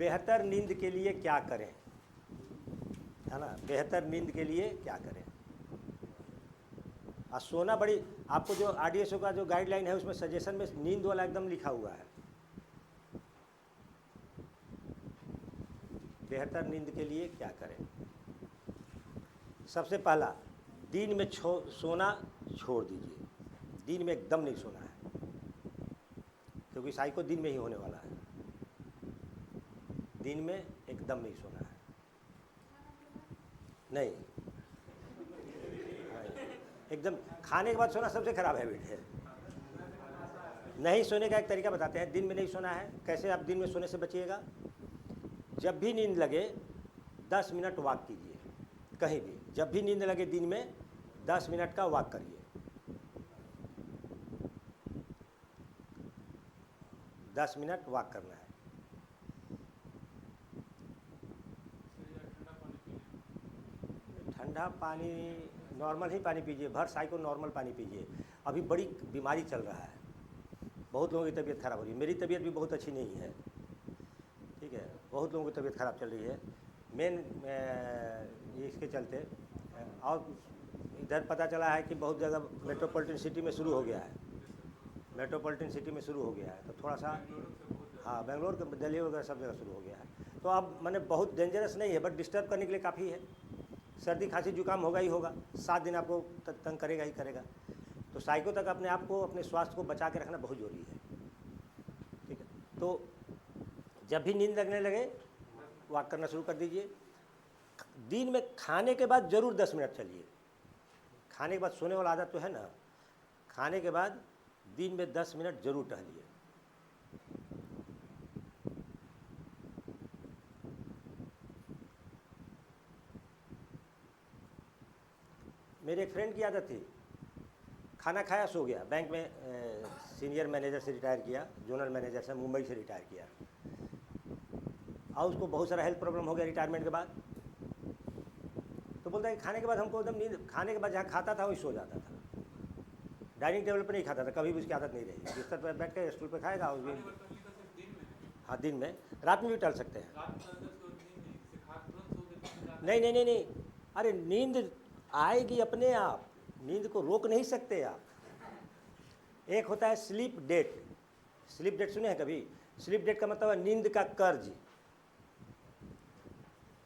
बेहतर नींद के लिए क्या करें, है ना, बेहतर नींद के लिए क्या करें। और सोना बड़ी, आपको जो RDSO का जो गाइडलाइन है उसमें सजेशन में नींद वाला एकदम लिखा हुआ है। बेहतर नींद के लिए क्या करें। सबसे पहला, दिन में सोना छोड़ दीजिए, दिन में एकदम नहीं सोना है, क्योंकि साइको दिन में ही होने वाला है, दिन में एकदम नहीं सोना है। नहीं, एकदम खाने के बाद सोना सबसे खराब हैबिट है। नहीं सोने का एक तरीका बताते हैं, दिन में नहीं सोना है। कैसे आप दिन में सोने से बचिएगा? जब भी नींद लगे 10 मिनट वॉक कीजिए, कहीं भी जब भी नींद लगे दिन में 10 मिनट का वॉक करिए। 10 मिनट वॉक करना है। ठंडा पानी, नॉर्मल ही पानी पीजिए, भर साई को नॉर्मल पानी पीजिए। अभी बड़ी बीमारी चल रहा है, बहुत लोगों की तबीयत खराब हो रही है। मेरी तबीयत भी बहुत अच्छी नहीं है, ठीक है, बहुत लोगों की तबीयत खराब चल रही है। मेन इसके चलते, और इधर पता चला है कि बहुत जगह मेट्रोपॉलिटन सिटी में शुरू हो गया है, मेट्रोपॉलिटन सिटी में शुरू हो गया है, तो थोड़ा सा, हाँ, बेंगलोर, दिल्ली वगैरह सब जगह शुरू हो गया है। तो अब मैंने बहुत डेंजरस नहीं है, बट डिस्टर्ब करने के लिए काफ़ी है। सर्दी खांसी जुकाम होगा ही होगा, 7 दिन आपको तंग करेगा ही करेगा। तो साइको तक अपने आप को, अपने स्वास्थ्य को बचा के रखना बहुत ज़रूरी है, ठीक है। तो जब भी नींद लगने लगे वॉक करना शुरू कर दीजिए। दिन में खाने के बाद ज़रूर 10 मिनट चलिए। खाने के बाद सोने वाला आदत तो है ना, खाने के बाद दिन में 10 मिनट ज़रूर टहलिए। मेरे एक फ्रेंड की आदत थी, खाना खाया सो गया। बैंक में सीनियर मैनेजर से रिटायर किया, जोनल मैनेजर से, मुंबई से रिटायर किया, और उसको बहुत सारा हेल्थ प्रॉब्लम हो गया रिटायरमेंट के बाद। तो बोलता है कि खाने के बाद हमको एकदम नींद, खाने के बाद जहाँ खाता था वही सो जाता था, डाइनिंग टेबल पर नहीं खाता था, कभी भी उसकी आदत नहीं रही। बिस्तर पर बैठ के स्टूल पर खाएगा, और भी, हाँ, दिन में, रात में भी टहल सकते हैं। नहीं नहीं नहीं नहीं, अरे नींद आएगी अपने आप, नींद को रोक नहीं सकते आप। एक होता है स्लीप डेट, स्लीप डेट सुने हैं कभी? स्लीप डेट का मतलब है नींद का कर्ज।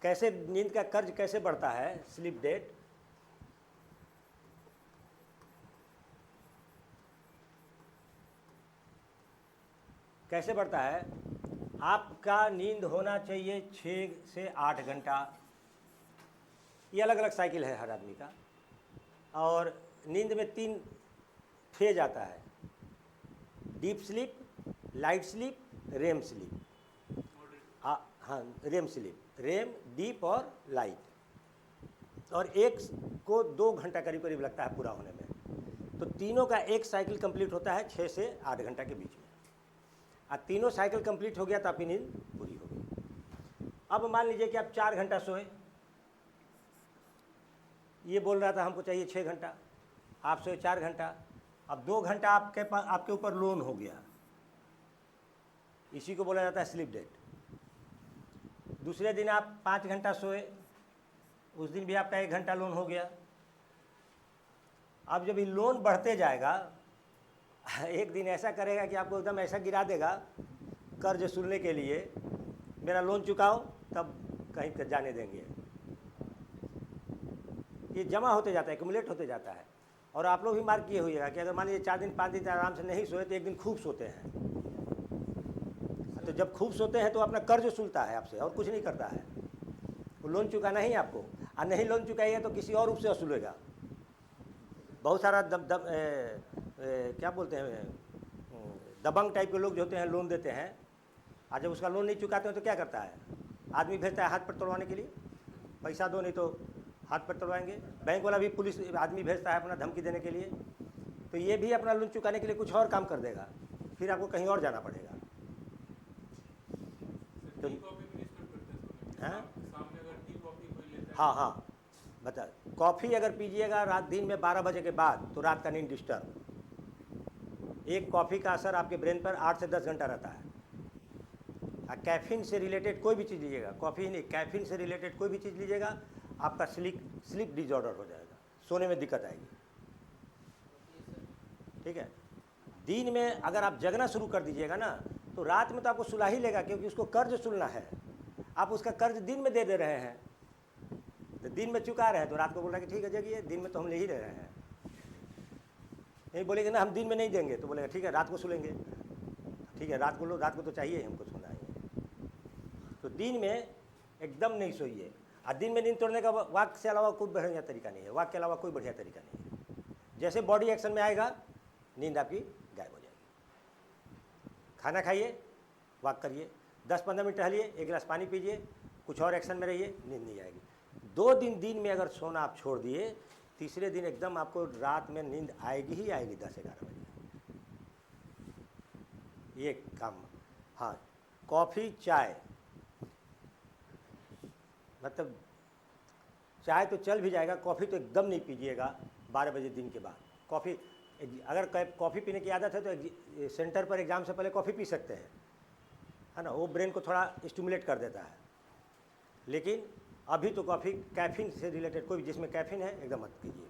कैसे नींद का कर्ज कैसे बढ़ता है? स्लीप डेट, कैसे बढ़ता है? आपका नींद होना चाहिए 6 से 8 घंटा, ये अलग अलग साइकिल है हर आदमी का। और नींद में 3 फेज आता है, deep sleep, light sleep, REM sleep. हाँ, रेम स्लीप, रेम, डीप और लाइट। और एक को 2 घंटा करीब करीब लगता है पूरा होने में। तो तीनों का एक साइकिल कंप्लीट होता है 6 से 8 घंटा के बीच में। और तीनों साइकिल कंप्लीट हो गया तो आपकी नींद पूरी हो गई। अब मान लीजिए कि आप 4 घंटा सोए, ये बोल रहा था हमको चाहिए 6 घंटा, आप सोए 4 घंटा, अब 2 घंटा आपके पास, आपके ऊपर लोन हो गया, इसी को बोला जाता है स्लीप डेट। दूसरे दिन आप 5 घंटा सोए, उस दिन भी आपका 1 घंटा लोन हो गया। अब जब ये लोन बढ़ते जाएगा, एक दिन ऐसा करेगा कि आपको एकदम ऐसा गिरा देगा कर्ज सुनने के लिए, मेरा लोन चुकाओ तब कहीं तक जाने देंगे। ये जमा होते जाता है, एक्यूमुलेट होते जाता है। और आप लोग भी मार्क किए होइएगा कि अगर मान लीजिए 4 दिन 5 दिन आराम से नहीं सोए तो एक दिन खूब सोते हैं। तो जब खूब सोते हैं तो अपना कर्ज सुनता है आपसे, और कुछ नहीं करता है। वो लोन चुकाना ही आपको, और नहीं लोन चुकाइए तो किसी और रूप से वसूलेगा। बहुत सारा क्या बोलते हैं, दबंग टाइप के लोग जो होते हैं, लोन देते हैं, और जब उसका लोन नहीं चुकाते हैं तो क्या करता है, आदमी भेजता है हाथ पर तोड़वाने के लिए, पैसा दो नहीं तो हाथ पर तोड़वाएंगे। बैंक वाला भी पुलिस आदमी भेजता है अपना धमकी देने के लिए। तो ये भी अपना लोन चुकाने के लिए कुछ और काम कर देगा, फिर आपको कहीं और जाना पड़ेगा। तो हाँ हाँ, बता, कॉफ़ी अगर पीजिएगा रात दिन में 12 बजे के बाद तो रात का नींद डिस्टर्ब। एक कॉफ़ी का असर आपके ब्रेन पर 8 से 10 घंटा रहता है। कैफीन से रिलेटेड कोई भी चीज़ लीजिएगा, कॉफ़ी नहीं, कैफीन से रिलेटेड कोई भी चीज़ लीजिएगा, आपका स्लीप डिजॉर्डर हो जाएगा, सोने में दिक्कत आएगी। ठीक है, दिन में अगर आप जगना शुरू कर दीजिएगा ना, तो रात में तो आपको सुला ही लेगा, क्योंकि उसको कर्ज सुलना है। आप उसका कर्ज दिन में दे रहे हैं, तो दिन में चुका रहे हैं, तो रात को बोल रहा है कि ठीक है जगिए, दिन में तो हम ले ही रहे हैं। नहीं बोलेंगे ना हम दिन में नहीं देंगे, तो बोलेगा ठीक है रात को सुलेंगे। ठीक है, रात को लो, रात को तो चाहिए हमको सोना है। तो दिन में एकदम नहीं सोइए। और दिन में नींद तोड़ने का वाक से अलावा कोई बढ़िया तरीका नहीं है, वाक के अलावा कोई बढ़िया तरीका नहीं है। जैसे बॉडी एक्शन में आएगा, नींद आपकी गायब हो जाएगी। खाना खाइए, वॉक करिए, 10-15 मिनट टहलिए, 1 गिलास पानी पीजिए, कुछ और एक्शन में रहिए, नींद नहीं आएगी। 2 दिन में अगर सोना आप छोड़ दिए, तीसरे दिन एकदम आपको रात में नींद आएगी ही आएगी 10-11 बजे। ये काम। हाँ, कॉफ़ी चाय, मतलब चाय तो चल भी जाएगा, कॉफ़ी तो एकदम नहीं पीजिएगा 12 बजे दिन के बाद। कॉफ़ी, अगर कॉफ़ी पीने की आदत है तो सेंटर पर एग्ज़ाम से पहले कॉफ़ी पी सकते हैं, है ना, वो ब्रेन को थोड़ा स्टिमुलेट कर देता है। लेकिन अभी तो कॉफ़ी कैफीन से रिलेटेड कोई भी जिसमें कैफीन है एकदम मत पीजिए।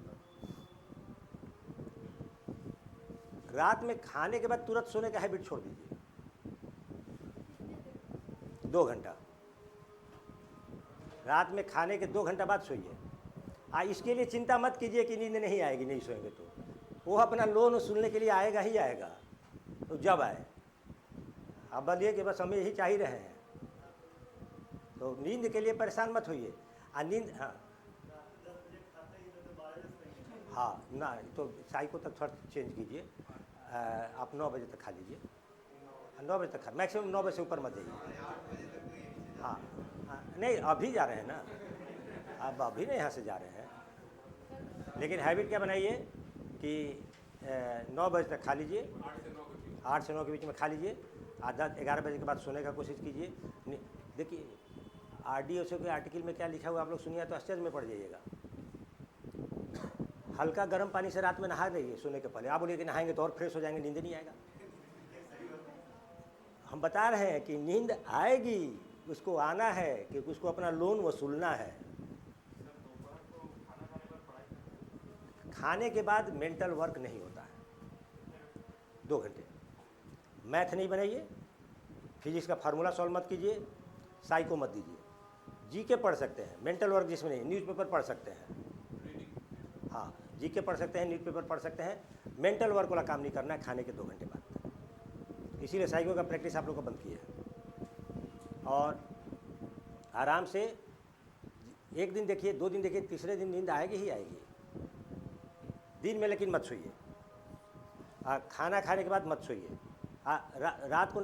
रात में खाने के बाद तुरंत सोने का हैबिट छोड़ दीजिए, 2 घंटा। रात में खाने के 2 घंटा बाद सोइए। इसके लिए चिंता मत कीजिए कि नींद नहीं आएगी, नहीं सोएंगे तो वो अपना लोन सुनने के लिए आएगा ही आएगा, तो जब आए। अब बोलिए कि बस हम यही चाह ही रहे हैं, तो नींद के लिए परेशान मत होइए। नींद, हाँ ना, तो चाय को तक थोड़ा चेंज कीजिए। आप 9 बजे तक खा लीजिए, 9 बजे तक खा, मैक्सिमम 9 बजे से ऊपर मत जाइए। हाँ, नहीं अभी जा रहे हैं ना, अब अभी नहीं यहाँ से जा रहे हैं, लेकिन हैबिट क्या बनाइए कि 9 बजे तक खा लीजिए, 8 से 9 के बीच में खा लीजिए। 10-11 बजे के बाद सोने का कोशिश कीजिए। देखिए RDSO के आर्टिकल में क्या लिखा हुआ आप लोग सुनिए तो आश्चर्य में पड़ जाइएगा। हल्का गर्म पानी से रात में नहा रहिए सोने के पहले। आप बोलिए कि नहाएंगे तो और फ्रेश हो जाएंगे, नींद नहीं आएगा। हम बता रहे हैं कि नींद आएगी, उसको आना है, क्योंकि उसको अपना लोन वसूलना है। खाने के बाद मेंटल वर्क नहीं होता है 2 घंटे। मैथ नहीं बनाइए, फिजिक्स का फार्मूला सॉल्व मत कीजिए, साइको मत दीजिए। जीके पढ़ सकते हैं, मेंटल वर्क जिसमें नहीं, न्यूज़पेपर पढ़ सकते हैं। हाँ, जीके पढ़ सकते हैं, न्यूज़पेपर पढ़ सकते हैं। मेंटल वर्क वाला काम नहीं करना है खाने के 2 घंटे बाद। इसीलिए साइको का प्रैक्टिस आप लोग को बंद किया है। और आराम से 1 दिन देखिए, 2 दिन देखिए, तीसरे दिन नींद आएगी ही आएगी। दिन में लेकिन मत सोइए, खाना खाने के बाद मत सोइए। रात को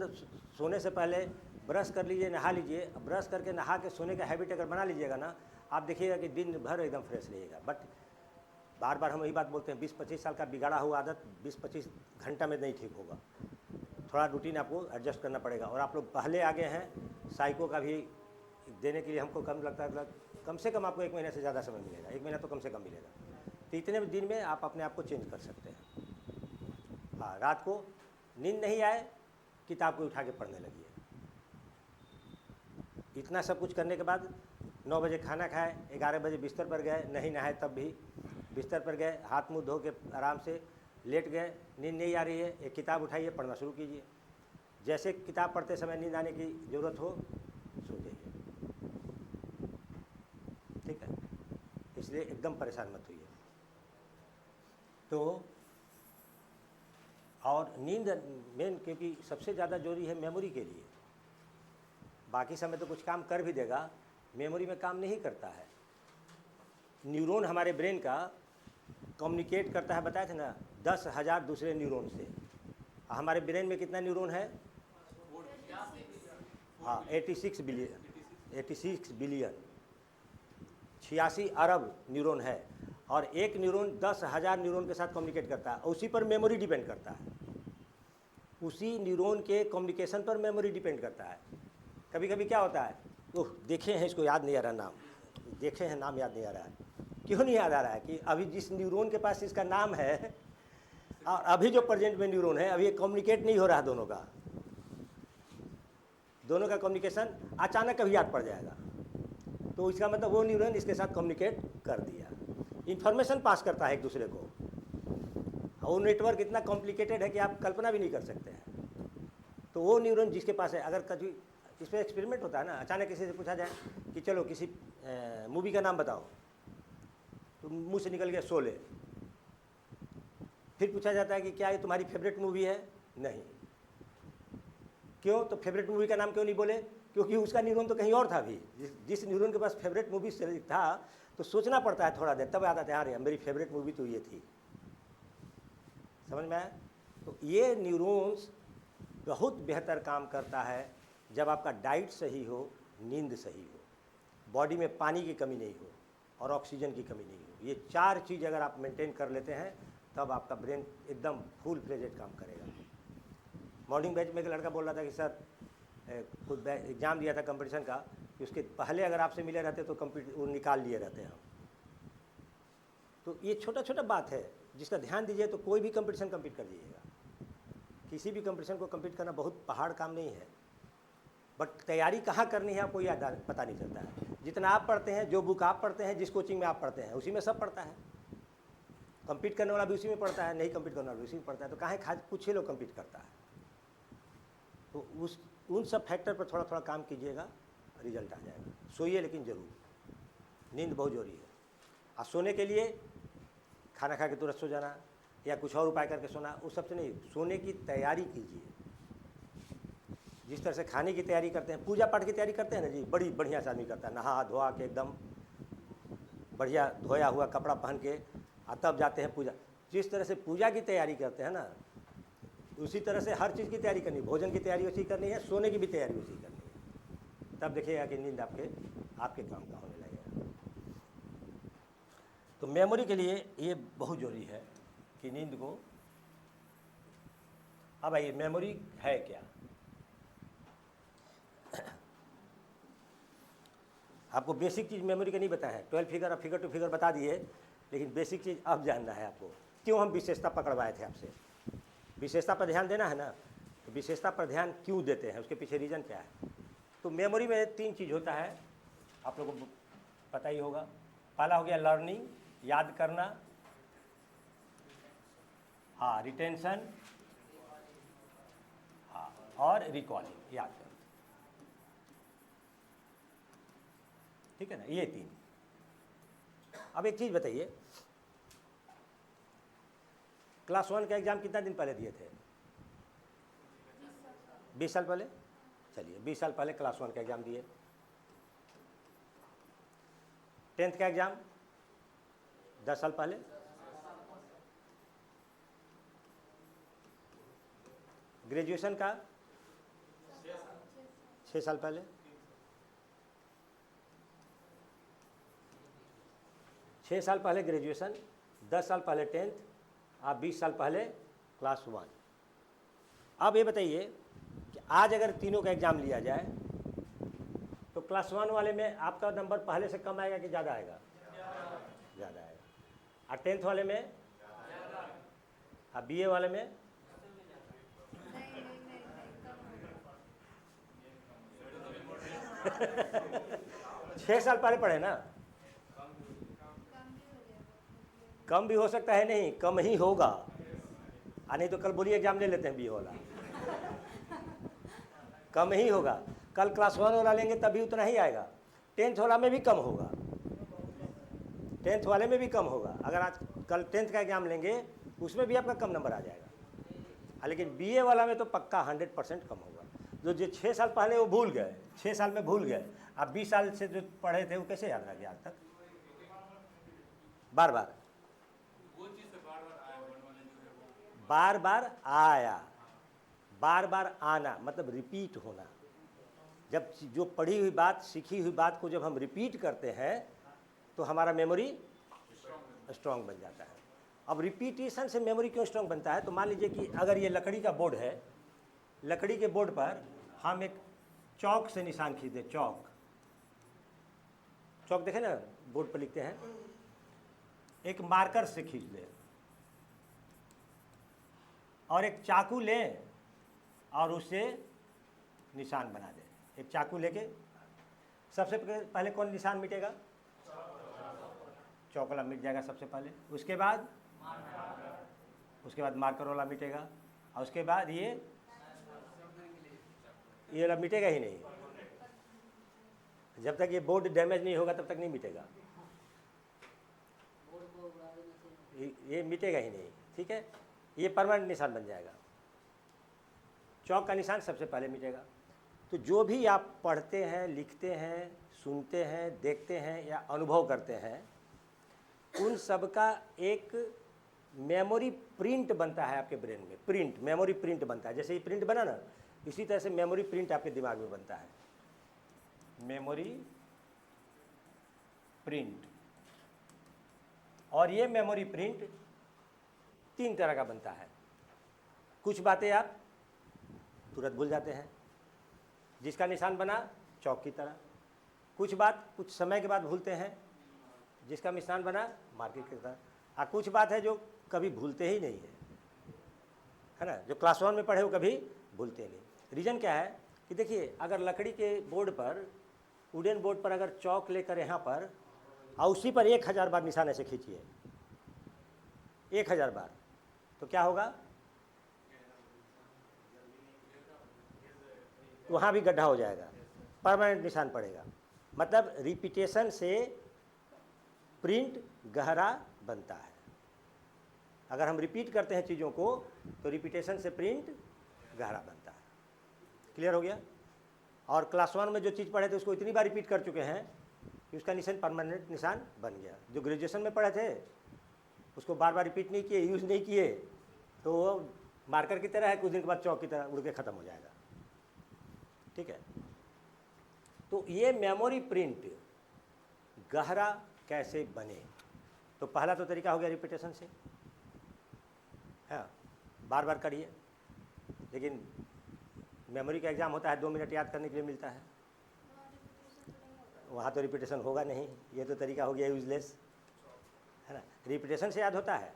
सोने से पहले ब्रश कर लीजिए, नहा लीजिए। ब्रश करके नहा के सोने का हैबिट अगर बना लीजिएगा ना, आप देखिएगा कि दिन भर एकदम फ्रेश रहिएगा। बट बार बार हम वही बात बोलते हैं, 20-25 साल का बिगाड़ा हुआ आदत 20-25 घंटा में नहीं ठीक होगा। थोड़ा रूटीन आपको एडजस्ट करना पड़ेगा। और आप लोग पहले आगे हैं, साइको का भी देने के लिए हमको कम लगता है, कम से कम आपको 1 महीने से ज़्यादा समय मिलेगा, 1 महीना तो कम से कम मिलेगा। तो इतने दिन में आप अपने आप को चेंज कर सकते हैं। हाँ, रात को नींद नहीं आए, किताब को उठा के पढ़ने लगिए। इतना सब कुछ करने के बाद 9 बजे खाना खाए, 11 बजे बिस्तर पर गए, नहीं नहाए तब भी बिस्तर पर गए, हाथ मुंह धो के आराम से लेट गए, नींद नहीं आ रही है, एक किताब उठाइए, पढ़ना शुरू कीजिए। जैसे किताब पढ़ते समय नींद आने की ज़रूरत हो, सो जाइए। ठीक है, इसलिए एकदम परेशान मत होइए। तो और नींद मेन, क्योंकि सबसे ज़्यादा जरूरी है मेमोरी के लिए। बाकी समय तो कुछ काम कर भी देगा, मेमोरी में काम नहीं करता है। न्यूरॉन हमारे ब्रेन का कम्युनिकेट करता है, बताए थे ना, 10,000 दूसरे न्यूरॉन से। हमारे ब्रेन में कितना न्यूरॉन है? हाँ, 86 बिलियन 86 अरब न्यूरॉन है। और एक न्यूरॉन 10,000 न्यूरॉन के साथ कम्युनिकेट करता है, उसी पर मेमोरी डिपेंड करता है। उसी न्यूरॉन के कम्युनिकेशन पर मेमोरी डिपेंड करता है। कभी कभी क्या होता है, ओह देखे हैं, इसको याद नहीं आ रहा नाम, देखे हैं नाम याद नहीं आ रहा है। क्यों नहीं याद आ रहा है? कि अभी जिस न्यूरॉन के पास इसका नाम है और अभी जो प्रेजेंट में न्यूरॉन है, अभी ये कम्युनिकेट नहीं हो रहा दोनों का। दोनों का कम्युनिकेशन अचानक कभी याद पड़ जाएगा, तो इसका मतलब वो न्यूरॉन इसके साथ कम्युनिकेट कर दिया, इन्फॉर्मेशन पास करता है एक दूसरे को। वो नेटवर्क इतना कॉम्प्लिकेटेड है कि आप कल्पना भी नहीं कर सकते हैं। तो वो न्यूरॉन जिसके पास है, अगर कभी इस पर एक्सपेरिमेंट होता है ना, अचानक किसी से पूछा जाए कि चलो किसी मूवी का नाम बताओ, तो मुंह से निकल गया शोले। फिर पूछा जाता है कि क्या ये तुम्हारी फेवरेट मूवी है? नहीं। क्यों? तो फेवरेट मूवी का नाम क्यों नहीं बोले? क्योंकि उसका न्यूरॉन तो कहीं और था भी। जिस न्यूरॉन के पास फेवरेट मूवी था, तो सोचना पड़ता है थोड़ा देर, तब याद आता है यार मेरी फेवरेट मूवी तो ये थी। समझ में आया? तो ये न्यूरॉन्स बहुत बेहतर काम करता है जब आपका डाइट सही हो, नींद सही हो, बॉडी में पानी की कमी नहीं हो और ऑक्सीजन की कमी नहीं हो। ये 4 चीज़ अगर आप मेंटेन कर लेते हैं, तब आपका ब्रेन एकदम फुल फ्लेजेड काम करेगा। मॉर्निंग बैच में एक लड़का बोल रहा था कि सर खुद एग्ज़ाम दिया था कंपटीशन का, कि उसके पहले अगर आपसे मिले रहते तो वो निकाल लिए रहते हम। तो ये छोटा छोटा बात है जिसका ध्यान दीजिए तो कोई भी कंपटीशन कम्पीट कर जाइएगा। किसी भी कंपटीशन को कम्पीट करना बहुत पहाड़ काम नहीं है, बट तैयारी कहाँ करनी है आपको याद पता नहीं चलता है। जितना आप पढ़ते हैं, जो बुक आप पढ़ते हैं, जिस कोचिंग में आप पढ़ते हैं, उसी में सब पढ़ता है। कम्पीट करने वाला भी उसी में पढ़ता है, नहीं कम्पीट करने वाला भी उसी में पढ़ता है। तो काहे कुछ ही लोग कम्पीट करता है। तो उन सब फैक्टर पर थोड़ा थोड़ा काम कीजिएगा, रिजल्ट आ जाएगा। सोइए लेकिन ज़रूर, नींद बहुत ज़रूरी है। और सोने के लिए खाना खा के तुरंत सो जाना या कुछ और उपाय करके सोना, उस सबसे नहीं, सोने की तैयारी कीजिए। जिस तरह से खाने की तैयारी करते हैं, पूजा पाठ की तैयारी करते हैं ना जी, बड़ी बढ़िया से आदमी करता है, नहा धोआ के एकदम बढ़िया धोया हुआ कपड़ा पहन के, और तब जाते हैं पूजा। जिस तरह से पूजा की तैयारी करते हैं ना, उसी तरह से हर चीज़ की तैयारी करनी, भोजन की तैयारी उसी करनी है, सोने की भी तैयारी उसी करनी है। तब देखिएगा कि नींद आपके काम का होने लगेगा। तो मेमोरी के लिए ये बहुत ज़रूरी है कि नींद को। अब आइए, मेमोरी है क्या? आपको बेसिक चीज़ मेमोरी का नहीं बताया है। 12 फिगर और फिगर टू फिगर बता दिए, लेकिन बेसिक चीज़ अब जानना है आपको। क्यों हम विशेषता पकड़वाए थे आपसे? विशेषता पर ध्यान देना है ना, तो विशेषता पर ध्यान क्यों देते हैं, उसके पीछे रीज़न क्या है? तो मेमोरी में 3 चीज़ होता है, आप लोगों को पता ही होगा। पहला हो गया लर्निंग, याद करना, हाँ रिटेंशन, हाँ, और रिकॉलिंग, याद करना। ठीक है ना, ये 3। अब एक चीज़ बताइए, क्लास 1 का एग्ज़ाम कितना दिन पहले दिए थे? 20 साल पहले। चलिए, 20 साल पहले क्लास 1 का एग्ज़ाम दिए। 10th का एग्ज़ाम 10 साल पहले। ग्रेजुएशन का 6 साल पहले। 6 साल पहले ग्रेजुएशन, 10 साल पहले 10th, आप 20 साल पहले क्लास 1। अब ये बताइए कि आज अगर तीनों का एग्ज़ाम लिया जाए तो क्लास 1 वाले में आपका नंबर पहले से कम आएगा कि ज़्यादा आएगा? ज़्यादा आएगा। और 10th वाले में, और BA वाले में? 6 साल पहले पढ़े ना, कम भी हो सकता है, नहीं कम ही होगा। नहीं तो कल बोलिए एग्जाम ले लेते हैं BA वाला, कम ही होगा। कल क्लास 1 वाला लेंगे तभी उतना ही आएगा। 10th वाला में भी कम होगा, 10th वाले में भी कम होगा। अगर आज कल 10th का एग्जाम लेंगे उसमें भी आपका कम नंबर आ जाएगा। लेकिन BA वाला में तो पक्का 100% कम होगा। जो 6 साल पहले वो भूल गए, 6 साल में भूल गए, अब 20 साल से जो पढ़े थे वो कैसे याद रह गया आज तक? बार बार आया, बार बार आना मतलब रिपीट होना। जब जो पढ़ी हुई बात, सीखी हुई बात को जब हम रिपीट करते हैं तो हमारा मेमोरी स्ट्रांग बन जाता है। अब रिपीटेशन से मेमोरी क्यों स्ट्रांग बनता है? तो मान लीजिए कि अगर ये लकड़ी का बोर्ड है, लकड़ी के बोर्ड पर हम एक चौक से निशान खींच दें, चौक देखें ना, बोर्ड पर लिखते हैं, एक मार्कर से खींच लें और एक चाकू लें और उससे निशान बना दें। एक चाकू लेके सबसे पहले कौन निशान मिटेगा? चौक वाला मिट जाएगा सबसे पहले, उसके बाद मार्कर वाला मिटेगा, और उसके बाद ये वाला मिटेगा ही नहीं। जब तक ये बोर्ड डैमेज नहीं होगा तब तक नहीं मिटेगा, ये मिटेगा ही नहीं। ठीक है, ये परमानेंट निशान बन जाएगा। चौक का निशान सबसे पहले मिटेगा। तो जो भी आप पढ़ते हैं, लिखते हैं, सुनते हैं, देखते हैं या अनुभव करते हैं, उन सब का एक मेमोरी प्रिंट बनता है आपके ब्रेन में। प्रिंट, मेमोरी प्रिंट बनता है। जैसे ये प्रिंट बना ना, इसी तरह से मेमोरी प्रिंट आपके दिमाग में बनता है। Memory print. और ये मेमोरी प्रिंट 3 तरह का बनता है। कुछ बातें आप तुरंत भूल जाते हैं, जिसका निशान बना चौक की तरह। कुछ बात कुछ समय के बाद भूलते हैं, जिसका निशान बना मार्कर की तरह। और कुछ बात है जो कभी भूलते ही नहीं है ना, जो क्लास 1 में पढ़े वो कभी भूलते नहीं। रीज़न क्या है कि देखिए, अगर लकड़ी के बोर्ड पर, वुडन बोर्ड पर अगर चौक लेकर यहाँ पर और उसी पर 1000 बार निशान ऐसे खींचिए, 1000 बार, तो क्या होगा? वहाँ भी गड्ढा हो जाएगा, परमानेंट निशान पड़ेगा। मतलब रिपीटेशन से प्रिंट गहरा बनता है। अगर हम रिपीट करते हैं चीज़ों को तो रिपीटेशन से प्रिंट गहरा बनता है। क्लियर हो गया? और क्लास 1 में जो चीज़ पढ़े थे उसको इतनी बार रिपीट कर चुके हैं कि उसका निशान परमानेंट निशान बन गया। जो ग्रेजुएशन में पढ़े थे उसको बार बार रिपीट नहीं किए, यूज़ नहीं किए, तो वो मार्कर की तरह है, कुछ दिन के बाद चौक की तरह उड़ के ख़त्म हो जाएगा। ठीक है, तो ये मेमोरी प्रिंट गहरा कैसे बने? तो पहला तो तरीका हो गया रिपीटेशन से, हाँ, बार बार करिए। लेकिन मेमोरी का एग्ज़ाम होता है, 2 मिनट याद करने के लिए मिलता है, वहाँ तो रिपीटेशन होगा नहीं। ये तो तरीका हो गया यूजलेस, है ना। रिपीटेशन से याद होता है।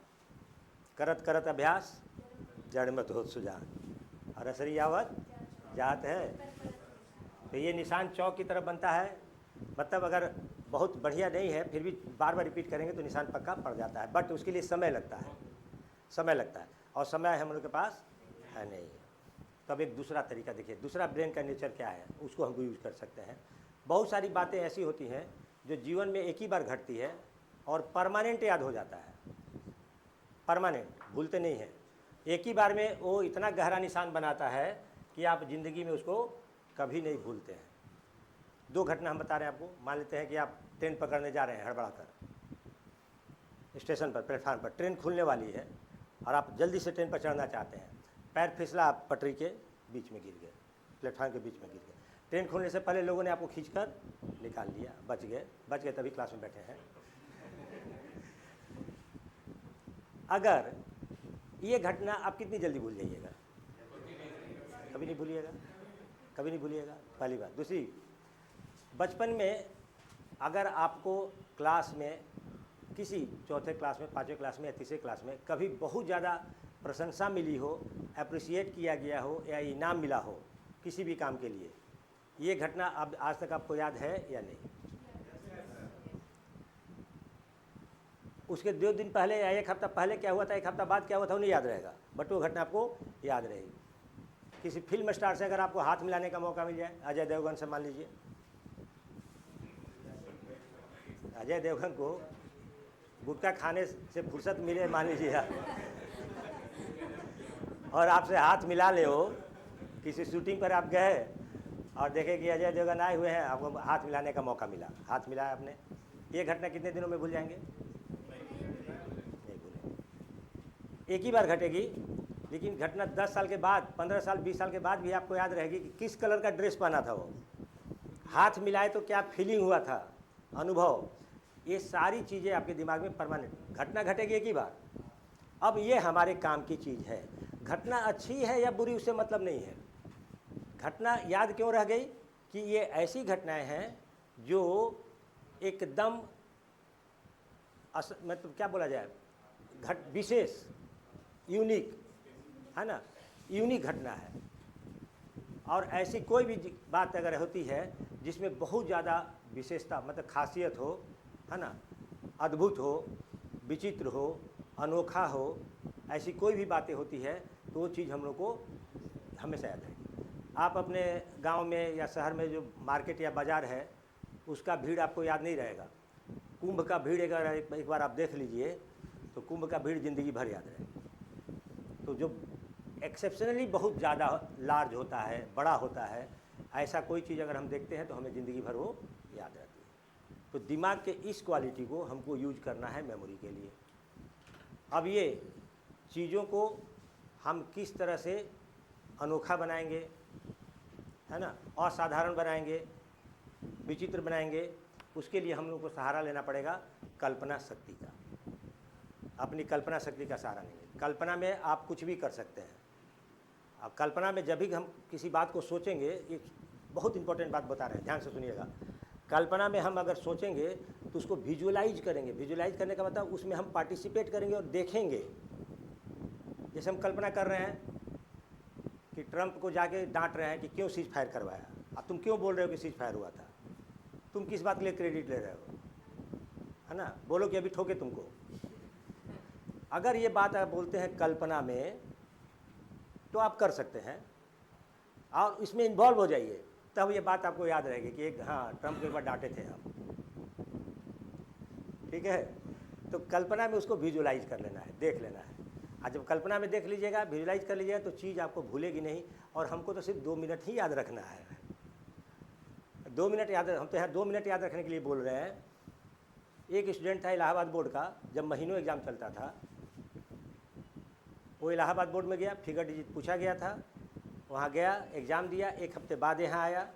करत करत अभ्यास जड़ मत होत सुजान, और असरी आवत जात है। तो ये निशान चौक की तरफ बनता है। मतलब अगर बहुत बढ़िया नहीं है फिर भी बार बार रिपीट करेंगे तो निशान पक्का पड़ जाता है, बट उसके लिए समय लगता है, समय लगता है, और समय हम लोग के पास है नहीं। तब एक दूसरा तरीका देखिए, दूसरा ब्रेन का नेचर क्या है, उसको हम यूज़ कर सकते हैं। बहुत सारी बातें ऐसी होती हैं जो जीवन में एक ही बार घटती है और परमानेंट याद हो जाता है, परमानेंट, भूलते नहीं हैं। एक ही बार में वो इतना गहरा निशान बनाता है कि आप ज़िंदगी में उसको कभी नहीं भूलते हैं। 2 घटना हम बता रहे हैं आपको। मान लेते हैं कि आप ट्रेन पकड़ने जा रहे हैं हड़बड़ा कर, स्टेशन पर, प्लेटफार्म पर ट्रेन खुलने वाली है और आप जल्दी से ट्रेन पर चढ़ना चाहते हैं। पैर फिसला, आप पटरी के बीच में गिर गए, प्लेटफार्म के बीच में गिर गए। ट्रेन खुलने से पहले लोगों ने आपको खींचकर निकाल लिया, बच गए तभी क्लास में बैठे हैं। अगर ये घटना आप कितनी जल्दी भूल जाइएगा? कभी नहीं भूलिएगा, कभी नहीं भूलिएगा, पहली बात। दूसरी, बचपन में अगर आपको क्लास में किसी चौथे क्लास में, 5वें क्लास में या तीसरे क्लास में कभी बहुत ज़्यादा प्रशंसा मिली हो, अप्रिशिएट किया गया हो या इनाम मिला हो किसी भी काम के लिए, ये घटना अब आज तक आपको याद है या नहीं? उसके 2 दिन पहले या 1 हफ्ता पहले क्या हुआ था, 1 हफ्ता बाद क्या हुआ था, वो नहीं याद रहेगा, बट वो घटना आपको याद रहेगी। किसी फिल्म स्टार से अगर आपको हाथ मिलाने का मौका मिल जाए, अजय देवगन से मान लीजिए, अजय देवगन को गुटखा खाने से फुर्सत मिले मान लीजिए आप, और आपसे हाथ मिला ले हो, किसी शूटिंग पर आप गए और देखे कि अजय देवगन आए हुए हैं, आपको हाथ मिलाने का मौका मिला, हाथ मिलाया आपने, ये घटना कितने दिनों में भूल जाएंगे? नहीं भूलेंगे। एक ही बार घटेगी, लेकिन घटना 10 साल के बाद, 15 साल, 20 साल के बाद भी आपको याद रहेगी कि किस कलर का ड्रेस पहना था वो, हाथ मिलाए तो क्या फीलिंग हुआ था, अनुभव। ये सारी चीज़ें आपके दिमाग में परमानेंट, घटना घटेगी एक ही बार। अब ये हमारे काम की चीज़ है। घटना अच्छी है या बुरी उससे मतलब नहीं है। घटना याद क्यों रह गई कि ये ऐसी घटनाएं हैं जो एकदम मतलब क्या बोला जाए, विशेष, यूनिक, है ना, यूनिक घटना है। और ऐसी कोई भी बात अगर होती है जिसमें बहुत ज़्यादा विशेषता मतलब खासियत हो, है ना, अद्भुत हो, विचित्र हो, अनोखा हो, ऐसी कोई भी बातें होती है तो वो चीज़ हम लोग को हमेशा याद रहेगी। आप अपने गांव में या शहर में जो मार्केट या बाज़ार है उसका भीड़ आपको याद नहीं रहेगा। कुंभ का भीड़ अगर एक बार आप देख लीजिए तो कुंभ का भीड़ ज़िंदगी भर याद रहेगा। तो जो एक्सेप्शनली बहुत ज़्यादा लार्ज होता है, बड़ा होता है, ऐसा कोई चीज़ अगर हम देखते हैं तो हमें ज़िंदगी भर वो याद रहती है। तो दिमाग के इस क्वालिटी को हमको यूज करना है मेमोरी के लिए। अब ये चीज़ों को हम किस तरह से अनोखा बनाएंगे, है ना, असाधारण बनाएंगे, विचित्र बनाएंगे, उसके लिए हम लोग को सहारा लेना पड़ेगा कल्पना शक्ति का। अपनी कल्पना शक्ति का सहारा लेंगे। कल्पना में आप कुछ भी कर सकते हैं। अब कल्पना में जब भी हम किसी बात को सोचेंगे, एक बहुत इंपॉर्टेंट बात बता रहे हैं, ध्यान से सुनिएगा। कल्पना में हम अगर सोचेंगे तो उसको विजुअलाइज करेंगे। विजुअलाइज करने का मतलब उसमें हम पार्टिसिपेट करेंगे और देखेंगे। जैसे हम कल्पना कर रहे हैं कि ट्रंप को जाके डांट रहे हैं कि क्यों सीज फायर करवाया, अब तुम क्यों बोल रहे हो कि सीज फायर हुआ था, तुम किस बात के लिए क्रेडिट ले रहे हो, है ना, बोलो कि अभी ठोके तुमको। अगर ये बात आप बोलते हैं कल्पना में तो आप कर सकते हैं और इसमें इन्वॉल्व हो जाइए, तब ये बात आपको याद रहेगी कि एक हाँ ट्रंप को एक बार डांटे थे हम। ठीक है, तो कल्पना में उसको विजुअलाइज कर लेना है, देख लेना है। और जब कल्पना में देख लीजिएगा, विजुअलाइज कर लीजिएगा तो चीज़ आपको भूलेगी नहीं। और हमको तो सिर्फ 2 मिनट ही याद रखना है। 2 मिनट याद, हम तो यहाँ 2 मिनट याद रखने के लिए बोल रहे हैं। एक स्टूडेंट था इलाहाबाद बोर्ड का, जब महीनों एग्ज़ाम चलता था, वो इलाहाबाद बोर्ड में गया, फिगर डिजिट पूछा गया था, वहाँ गया, एग्ज़ाम दिया, 1 हफ्ते बाद यहाँ आया,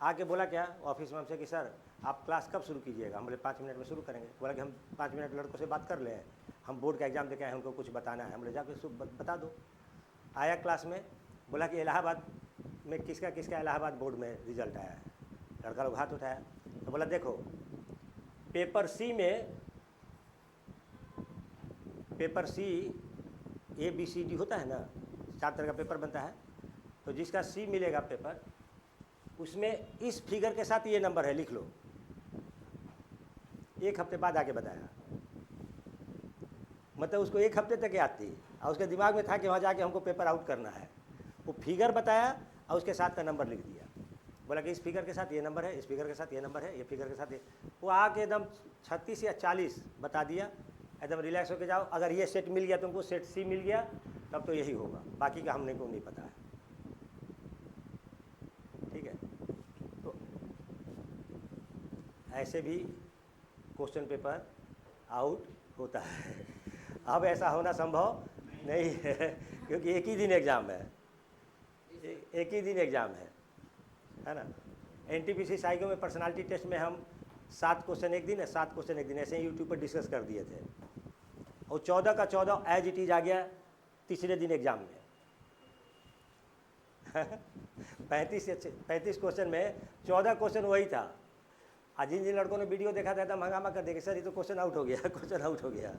आके बोला क्या ऑफिस में हमसे कि सर आप क्लास कब शुरू कीजिएगा। हम बोले 5 मिनट में शुरू करेंगे। बोला कि हम 5 मिनट लड़कों से बात कर लें, हम बोर्ड का एग्ज़ाम दे के आए, हमको कुछ बताना है। हम बोले जाके बता दो। आया क्लास में, बोला कि इलाहाबाद में किसका किसका इलाहाबाद बोर्ड में रिजल्ट आया है। लड़का लोग हाथ उठाया, तो बोला देखो पेपर सी में, पेपर सी ABCD होता है ना, 4 तरह का पेपर बनता है, तो जिसका सी मिलेगा पेपर, उसमें इस फिगर के साथ ये नंबर है, लिख लो। 1 हफ्ते बाद आके बताया, मतलब उसको 1 हफ्ते तक याद थी और उसके दिमाग में था कि वहाँ जाके हमको पेपर आउट करना है। वो फिगर बताया और उसके साथ का नंबर लिख दिया। बोला कि इस फिगर के साथ ये नंबर है, इस फिगर के साथ ये नंबर है, ये फिगर के साथ ये। वो आके एकदम 36 या 40 बता दिया। एकदम रिलैक्स होके जाओ, अगर ये सेट मिल गया तुमको, सेट सी मिल गया, तब तो यही होगा, बाकी का हमने को नहीं पता है। ठीक है, तो ऐसे भी क्वेश्चन पेपर आउट होता है। अब ऐसा होना संभव नहीं है क्योंकि एक ही दिन एग्ज़ाम है, एक ही दिन एग्ज़ाम है ना। NTPC साइको में पर्सनालिटी टेस्ट में हम 7 क्वेश्चन एक दिन है, 7 क्वेश्चन एक दिन, ऐसे ही यूट्यूब पर डिस्कस कर दिए थे और 14 का 14 एज इट इज़ आ गया तीसरे दिन एग्ज़ाम में। 35 क्वेश्चन में 14 क्वेश्चन वही था। आज जिन लड़कों ने वीडियो देखा था एकदम हंगामा कर देखे, सर ये तो क्वेश्चन आउट हो गया, क्वेश्चन आउट हो गया।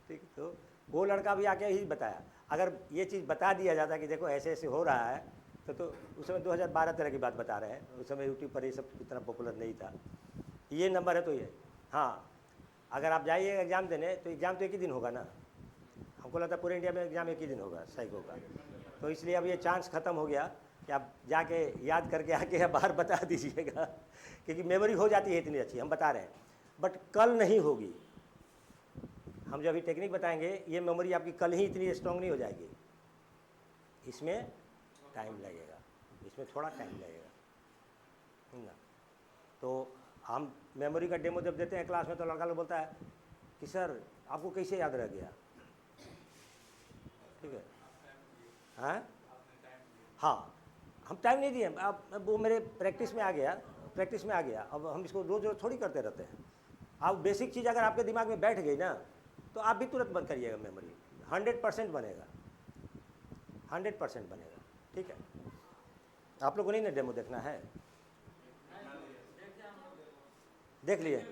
ठीक, तो वो लड़का भी आके ही बताया। अगर ये चीज़ बता दिया जाता कि देखो ऐसे ऐसे हो रहा है, तो उस समय 2012 तरह की बात बता रहे हैं। उस समय यूट्यूब पर ये सब इतना पॉपुलर नहीं था। ये नंबर है तो ये, हाँ अगर आप जाइए एग्ज़ाम देने तो एग्ज़ाम तो एक ही दिन होगा ना। हमको लगता है पूरे इंडिया में एग्ज़ाम एक ही दिन होगा साइको का, तो इसलिए अब ये चांस ख़त्म हो गया कि आप जाके याद करके आके या बाहर बता दीजिएगा, क्योंकि मेमोरी हो जाती है इतनी अच्छी, हम बता रहे हैं, बट कल नहीं होगी। हम जब भी टेक्निक बताएंगे, ये मेमोरी आपकी कल ही इतनी स्ट्रॉन्ग नहीं हो जाएगी, इसमें टाइम लगेगा, इसमें थोड़ा टाइम लगेगा ना। तो हम मेमोरी का डेमो जब देते हैं क्लास में, तो लड़का लोग बोलता है कि सर आपको कैसे याद रह गया। ठीक है, हाँ हम टाइम नहीं दिए, अब वो मेरे प्रैक्टिस में आ गया। अब हम इसको रोज़ रोज़ थोड़ी करते रहते हैं। अब बेसिक चीज़ अगर आपके दिमाग में बैठ गई ना, तो आप भी तुरंत बंद करिएगा मेमोरी, 100% बनेगा, 100% बनेगा। ठीक है, आप लोगों ने ना डेमो देखना है, देख लिए,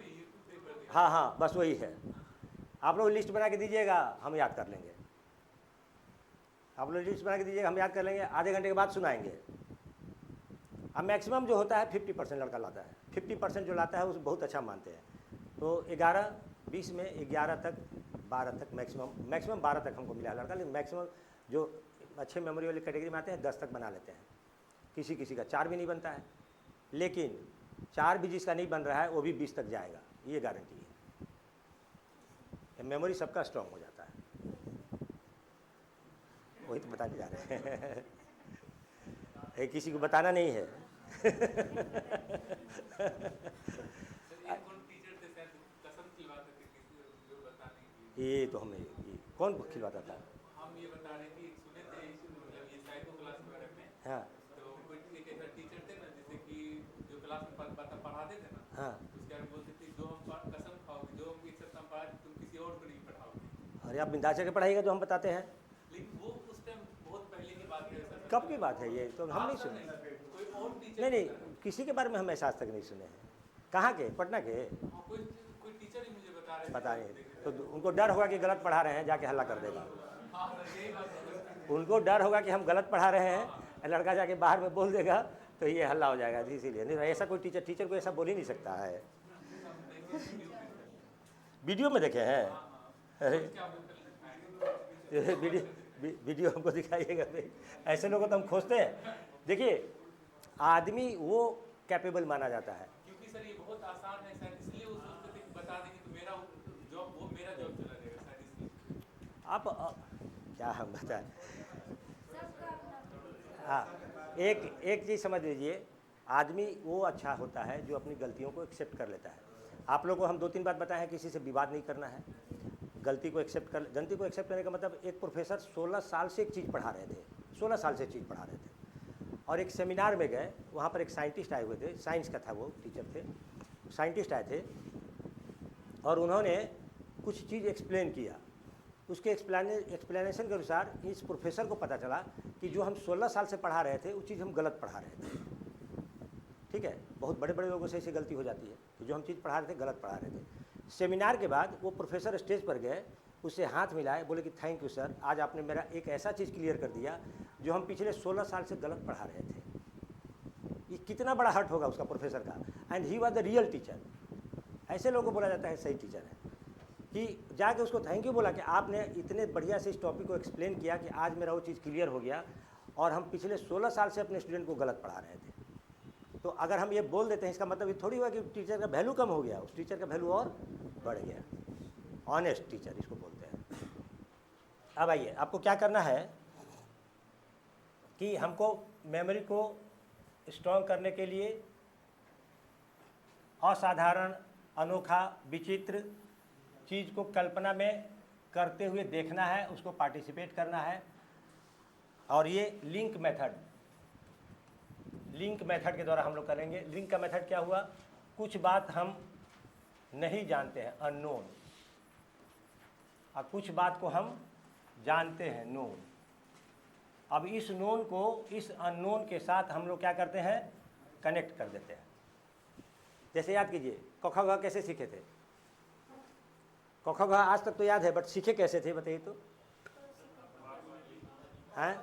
हाँ बस वही है। आप लोग लिस्ट बना के दीजिएगा, हम याद कर लेंगे। आप लोग लिस्ट बना के दीजिएगा, हम याद कर लेंगे, आधे घंटे के बाद सुनाएंगे। अब मैक्सिमम जो होता है 50% लड़का लाता है, 50% जो लाता है उस बहुत अच्छा मानते हैं। तो 11-20 में 11 तक 12 तक मैक्सिमम 12 तक हमको मिला लड़का, लेकिन मैक्सिमम जो अच्छे मेमोरी वाली कैटेगरी में आते हैं 10 तक बना लेते हैं। किसी किसी का 4 भी नहीं बनता है, लेकिन 4 भी जिसका नहीं बन रहा है वो भी 20 तक जाएगा, ये गारंटी है। मेमोरी सबका स्ट्रांग हो जाता है, वही तो बताने जा रहे हैं। ये किसी को बताना नहीं है। ये तो हमें ये कौन खिलवाता था? हम ये बता रहे थे, सुने थे मतलब ये साइको क्लास वगैरह में। हाँ तो कोई एक ऐसा टीचर थे ना, जैसे कि जो क्लास में पढ़ाते थे ना, हाँ। उसके बारे में बोलते थे, जो हम कसम खाओगे, जो हम एक साथ हम पढ़ा तुम किसी और को नहीं पढ़ाओगे। अरे आप बिंदास के पढ़ाइएगा जो हम बताते हैं। लेकिन वो उस टाइम बहुत पहले की बात है सर। कब की बात है ये? तो हम नहीं सुने। कोई और टीचर नहीं नहीं, किसी के बारे में हम ऐसा आज तक नहीं सुने हैं। कहाँ के? पटना के? कोई टीचर ही मुझे बता रहे थे। पता नहीं, तो उनको डर होगा कि गलत पढ़ा रहे हैं, जाके हल्ला कर देगा। उनको डर होगा कि हम गलत पढ़ा रहे हैं, लड़का जाके बाहर में बोल देगा तो ये हल्ला हो जाएगा, इसीलिए। नहीं, ऐसा कोई टीचर को ऐसा बोल ही नहीं सकता है। वीडियो में देखे हैं? अरे वीडियो हमको दिखाइएगा भाई, ऐसे लोगों को तो हम खोजते हैं। देखिए, आदमी वो कैपेबल माना जाता है। क्योंकि सर ये बहुत आसान है सर, इसलिए वो सोचते थे बता देंगे तो मेरा जॉब, वो मेरा जॉब चला जाएगा सर, इसलिए। आप क्या हम बताएं? हाँ, एक चीज़ समझ लीजिए, आदमी वो अच्छा होता है जो अपनी गलतियों को एक्सेप्ट कर लेता है। आप लोगों को हम 2-3 बात बताए हैं, किसी से विवाद नहीं करना है, गलती को एक्सेप्ट करने का मतलब, एक प्रोफेसर 16 साल से एक चीज़ पढ़ा रहे थे, 16 साल से चीज़ पढ़ा रहे थे, और एक सेमिनार में गए, वहाँ पर एक साइंटिस्ट आए हुए थे, साइंस का था वो टीचर थे, साइंटिस्ट आए थे, और उन्होंने कुछ चीज़ एक्सप्लेन किया। उसके एक्सप्लेनेशन के अनुसार इस प्रोफेसर को पता चला कि जो हम 16 साल से पढ़ा रहे थे वो चीज़ हम गलत पढ़ा रहे थे। ठीक है, बहुत बड़े बड़े लोगों से ऐसी गलती हो जाती है कि जो हम चीज़ पढ़ा रहे थे गलत पढ़ा रहे थे। सेमिनार के बाद वो प्रोफेसर स्टेज पर गए, उससे हाथ मिलाए, बोले कि थैंक यू सर, आज आपने मेरा एक ऐसा चीज़ क्लियर कर दिया जो हम पिछले 16 साल से गलत पढ़ा रहे थे। ये कितना बड़ा हर्ट होगा उसका, प्रोफेसर का। And he was the real teacher. ऐसे लोगों को बोला जाता है सही टीचर है, कि जाके उसको थैंक यू बोला कि आपने इतने बढ़िया से इस टॉपिक को एक्सप्लेन किया कि आज मेरा वो चीज़ क्लियर हो गया, और हम पिछले 16 साल से अपने स्टूडेंट को गलत पढ़ा रहे थे। तो अगर हम ये बोल देते हैं, इसका मतलब ये थोड़ी हुआ कि टीचर का वैल्यू कम हो गया, उस टीचर का वैल्यू और बढ़ गया। ऑनेस्ट टीचर इसको बोलते हैं। अब आइए, आपको क्या करना है कि हमको मेमोरी को स्ट्रॉन्ग करने के लिए असाधारण, अनोखा, विचित्र चीज़ को कल्पना में करते हुए देखना है, उसको पार्टिसिपेट करना है। और ये लिंक मेथड के द्वारा हम लोग करेंगे। लिंक का मेथड क्या हुआ? कुछ बात हम नहीं जानते हैं, अननोन, और कुछ बात को हम जानते हैं, नोन। अब इस नोन को इस अननोन के साथ हम लोग क्या करते हैं? कनेक्ट कर देते हैं। जैसे याद कीजिए, क ख ग कैसे सीखे थे? क ख ग आज तक तो याद है, बट सीखे कैसे थे बताइए तो? हैं?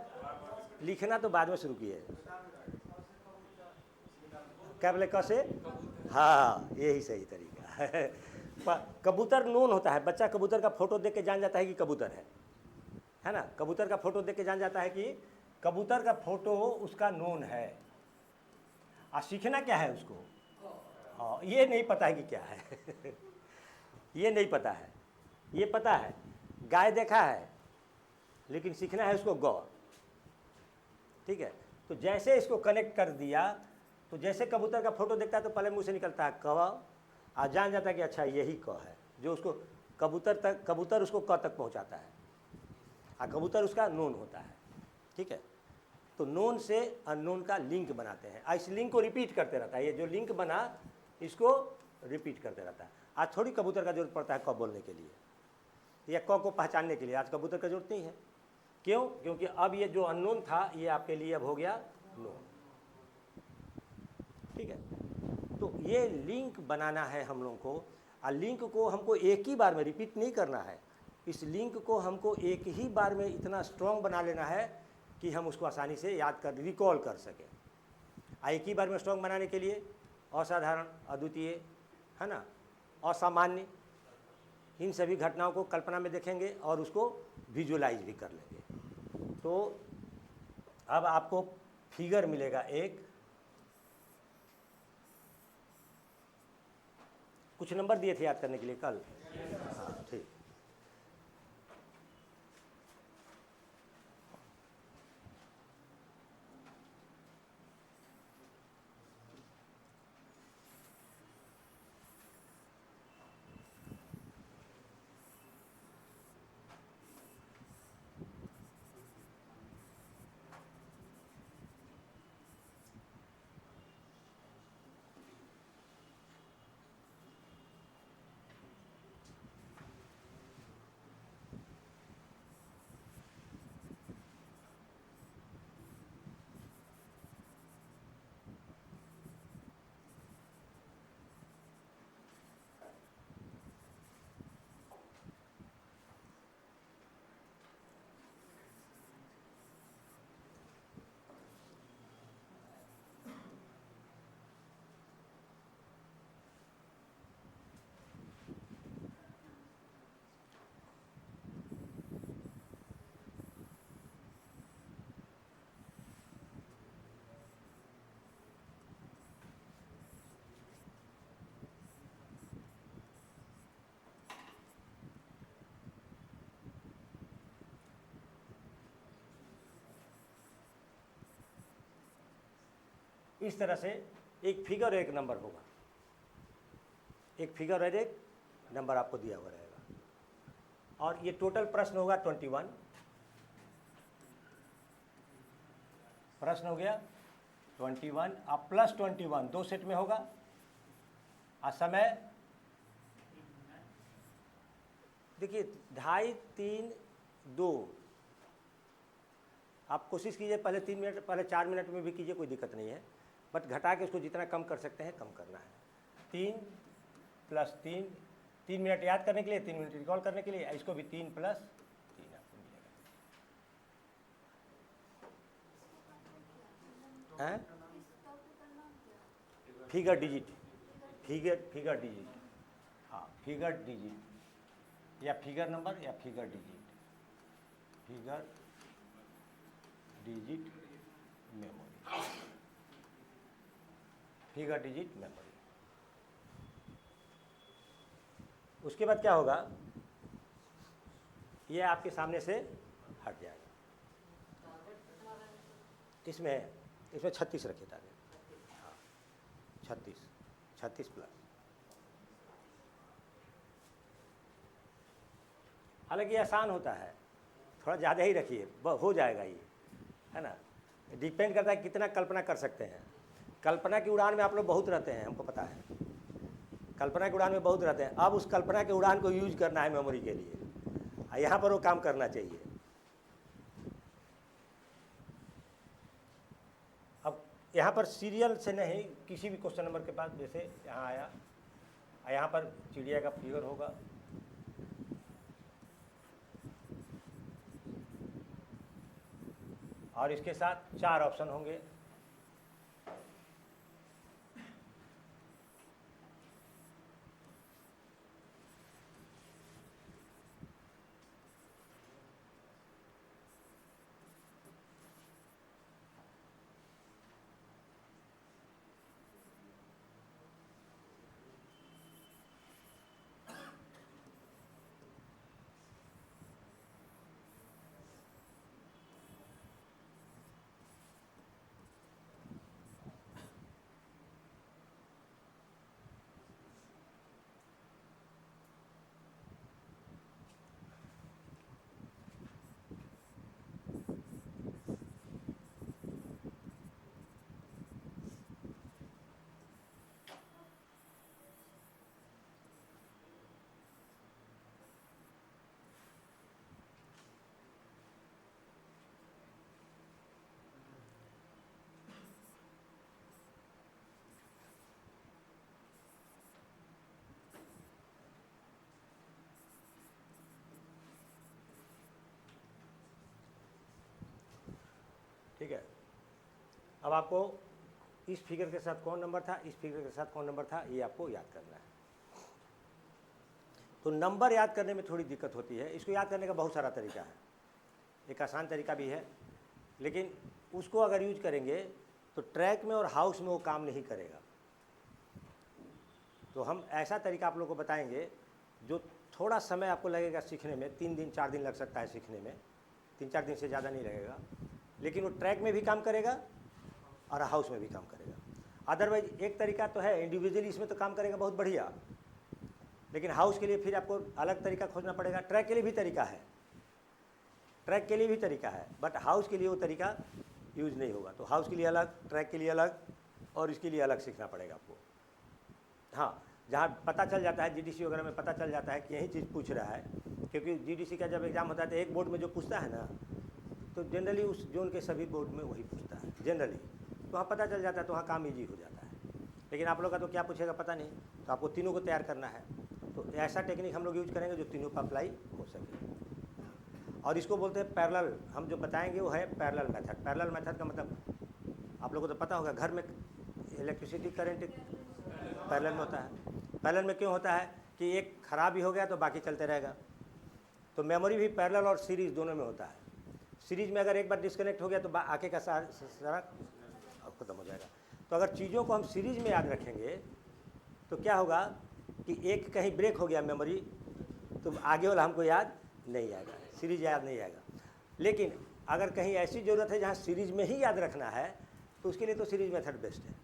लिखना तो बाद में शुरू किए। क्या बोले? कैसे? हाँ, यही सही तरीका है। कबूतर नोन होता है, बच्चा कबूतर का फोटो देख के जान जाता है कि कबूतर है ना? कबूतर का फोटो देख के जान जाता है कि कबूतर का फोटो उसका नोन है। और सीखना क्या है उसको? हाँ, ये नहीं पता है कि क्या है। ये नहीं पता है। ये पता है गाय देखा है, लेकिन सीखना है उसको गौ। ठीक है, तो जैसे इसको कनेक्ट कर दिया, तो जैसे कबूतर का फोटो देखता है तो पहले मुंह से निकलता है क, और जान जाता है कि अच्छा यही क है, जो उसको कबूतर उसको क तक पहुंचाता है, और कबूतर उसका नोन होता है। ठीक है, तो नोन से अननोन का लिंक बनाते हैं। इस लिंक को रिपीट करते रहता है। ये जो लिंक बना इसको रिपीट करते रहता है। आज थोड़ी कबूतर का जरूरत पड़ता है क बोलने के लिए या क को पहचानने के लिए, आज कबूतर का जरूरत नहीं है। क्यों? क्योंकि अब ये जो अननोन था ये आपके लिए अब हो गया नोन। ठीक है, तो ये लिंक बनाना है हम लोगों को, और लिंक को हमको एक ही बार में रिपीट नहीं करना है, इस लिंक को हमको एक ही बार में इतना स्ट्रॉन्ग बना लेना है कि हम उसको आसानी से याद कर रिकॉल कर सकें। एक ही बार में स्ट्रॉन्ग बनाने के लिए असाधारण, अद्वितीय, है ना, असामान्य, इन सभी घटनाओं को कल्पना में देखेंगे और उसको विजुअलाइज भी कर लेंगे। तो अब आपको फिगर मिलेगा एक, कुछ नंबर दिए थे याद करने के लिए कल। हाँ ठीक। इस तरह से एक फिगर और एक नंबर होगा, एक फिगर और एक नंबर आपको दिया हुआ रहेगा। और ये टोटल प्रश्न होगा 21, प्रश्न हो गया 21 अब प्लस 21 दो सेट में होगा। समय देखिए 2.5, 3, 2, आप कोशिश कीजिए पहले 3 मिनट, पहले 4 मिनट में भी कीजिए, कोई दिक्कत नहीं है, बट घटा के उसको जितना कम कर सकते हैं कम करना है। 3 + 3, 3 मिनट याद करने के लिए, 3 मिनट रिकॉल करने के लिए, इसको भी 3 + 3 आपको मिलेगा। हैं फिगर डिजिट, फिगर डिजिट, हाँ फिगर डिजिट या फिगर नंबर या figure digit, figure digit memory, figure digit memory. उसके बाद क्या होगा, ये आपके सामने से हट जाएगा। इसमें 36 रखे था, हाँ 36 प्लस। हालांकि आसान होता है, थोड़ा ज़्यादा ही रखिए, हो जाएगा ये, है ना। डिपेंड करता है कितना कल्पना कर सकते हैं। कल्पना की उड़ान में आप लोग बहुत रहते हैं, हमको पता है, कल्पना की उड़ान में बहुत रहते हैं। अब उस कल्पना के उड़ान को यूज करना है मेमोरी के लिए, यहाँ पर वो काम करना चाहिए। अब यहाँ पर सीरियल से नहीं, किसी भी क्वेश्चन नंबर के पास, जैसे यहाँ आया, यहाँ पर चिड़िया का फिगर होगा, और इसके साथ 4 ऑप्शन होंगे। ठीक है। अब आपको इस फिगर के साथ कौन नंबर था, इस फिगर के साथ कौन नंबर था, ये आपको याद करना है। तो नंबर याद करने में थोड़ी दिक्कत होती है। इसको याद करने का बहुत सारा तरीका है, एक आसान तरीका भी है, लेकिन उसको अगर यूज करेंगे तो ट्रैक में और हाउस में वो काम नहीं करेगा। तो हम ऐसा तरीका आप लोगों को बताएंगे जो थोड़ा समय आपको लगेगा सीखने में, 3 दिन 4 दिन लग सकता है सीखने में, 3-4 दिन से ज़्यादा नहीं लगेगा, लेकिन वो ट्रैक में भी काम करेगा और हाउस में भी काम करेगा। अदरवाइज एक तरीका तो है इंडिविजुअली, इसमें तो काम करेगा बहुत बढ़िया, लेकिन हाउस के लिए फिर आपको अलग तरीका खोजना पड़ेगा। ट्रैक के लिए भी तरीका है, ट्रैक के लिए भी तरीका है, बट हाउस के लिए वो तरीका यूज नहीं होगा। तो हाउस के लिए अलग, ट्रैक के लिए अलग, और इसके लिए अलग सीखना पड़ेगा आपको। हाँ, जहाँ पता चल जाता है जीडीसी वगैरह में पता चल जाता है कि यही चीज़ पूछ रहा है, क्योंकि जीडीसी का जब एग्ज़ाम होता है तो एक बोर्ड में जो पूछता है ना, तो जनरली उस जोन के सभी बोर्ड में वही पूछता है जनरली, तो वहाँ पता चल जाता है, तो वहाँ काम ईजी हो जाता है। लेकिन आप लोग का तो क्या पूछेगा पता नहीं, तो आपको तीनों को तैयार करना है। तो ऐसा टेक्निक हम लोग यूज करेंगे जो तीनों पर अप्लाई हो सके, और इसको बोलते हैं पैरेलल। हम जो बताएंगे वो है पैरेलल मेथड। पैरेलल मेथड का मतलब आप लोगों को तो पता होगा, घर में इलेक्ट्रिसिटी करंट पैरेलल में होता है। पैरेलल में क्यों होता है कि एक खराब ही हो गया तो बाकी चलते रहेगा। तो मेमोरी भी पैरेलल और सीरीज दोनों में होता है। सीरीज में अगर एक बार डिस्कनेक्ट हो गया तो आगे का सारा खत्म हो जाएगा। तो अगर चीज़ों को हम सीरीज में याद रखेंगे तो क्या होगा कि एक कहीं ब्रेक हो गया मेमोरी, तो आगे वाला हमको याद नहीं आएगा, सीरीज याद नहीं आएगा। लेकिन अगर कहीं ऐसी ज़रूरत है जहाँ सीरीज में ही याद रखना है, तो उसके लिए तो सीरीज मेथड बेस्ट है।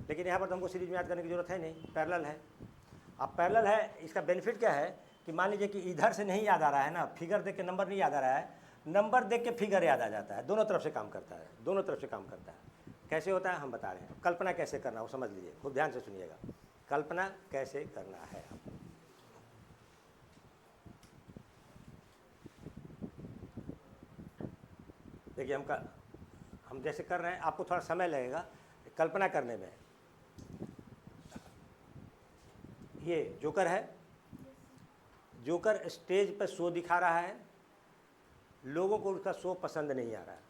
लेकिन यहाँ पर तो हमको सीरीज में याद करने की ज़रूरत है नहीं, पैरेलल है। अब पैरेलल है, इसका बेनिफिट क्या है कि मान लीजिए कि इधर से नहीं याद आ रहा है ना, फिगर देख के नंबर नहीं याद आ रहा है, नंबर देख के फिगर याद आ जाता है। दोनों तरफ से काम करता है, दोनों तरफ से काम करता है। कैसे होता है हम बता रहे हैं। कल्पना कैसे करना वो समझ लीजिए, खूब ध्यान से सुनिएगा। कल्पना कैसे करना है। देखिए हम जैसे कर रहे हैं, आपको थोड़ा समय लगेगा कल्पना करने में। ये जोकर है, जोकर स्टेज पर शो दिखा रहा है, लोगों को उसका शो पसंद नहीं आ रहा है,